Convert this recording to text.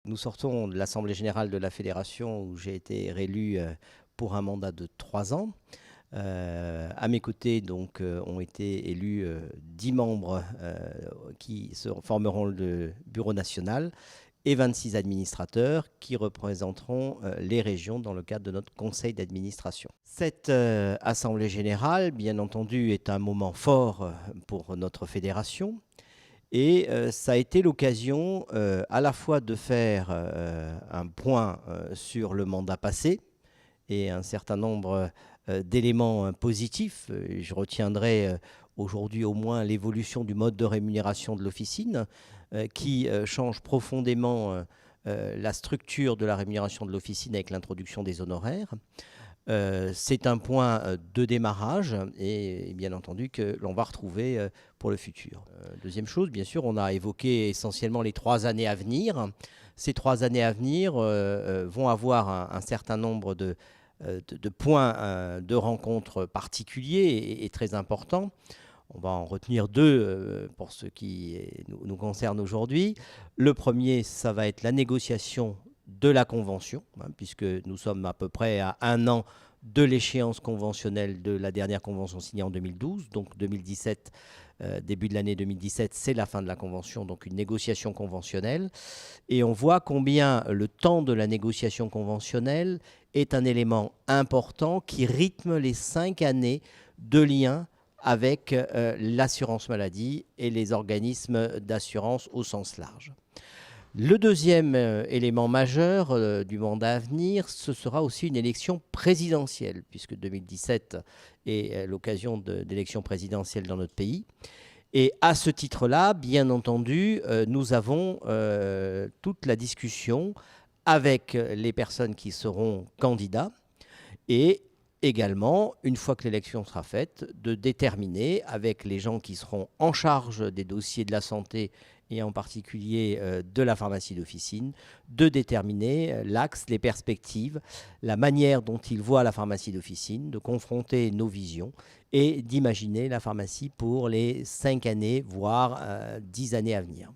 Nous sortons de l'Assemblée générale de la Fédération où j'ai été réélu pour un mandat de 3 ans. À mes côtés donc, ont été élus 10 membres qui formeront le bureau national et 26 administrateurs qui représenteront les régions dans le cadre de notre conseil d'administration. Cette Assemblée générale, bien entendu, est un moment fort pour notre fédération. Et ça a été l'occasion à la fois de faire un point sur le mandat passé et un certain nombre d'éléments positifs. Je retiendrai aujourd'hui au moins l'évolution du mode de rémunération de l'officine qui change profondément la structure de la rémunération de l'officine avec l'introduction des honoraires. C'est un point de démarrage et bien entendu que l'on va retrouver pour le futur. Deuxième chose, bien sûr, on a évoqué essentiellement les 3 années à venir. Ces 3 années à venir vont avoir un certain nombre de points de rencontres particuliers et très importants. On va en retenir 2 pour ce qui nous concerne aujourd'hui. Le premier, ça va être la négociation de la convention, puisque nous sommes à peu près à 1 an de l'échéance conventionnelle de la dernière convention signée en 2012. Donc 2017, début de l'année 2017, c'est la fin de la convention, donc une négociation conventionnelle. Et on voit combien le temps de la négociation conventionnelle est un élément important qui rythme les 5 années de lien avec l'assurance maladie et les organismes d'assurance au sens large. Le deuxième élément majeur du mandat à venir, ce sera aussi une élection présidentielle, puisque 2017 est l'occasion d'élections présidentielles dans notre pays. Et à ce titre-là, bien entendu, nous avons toute la discussion avec les personnes qui seront candidats et également, une fois que l'élection sera faite, de déterminer avec les gens qui seront en charge des dossiers de la santé et en particulier de la pharmacie d'officine, de déterminer l'axe, les perspectives, la manière dont ils voient la pharmacie d'officine, de confronter nos visions et d'imaginer la pharmacie pour les 5 années, voire 10 années à venir.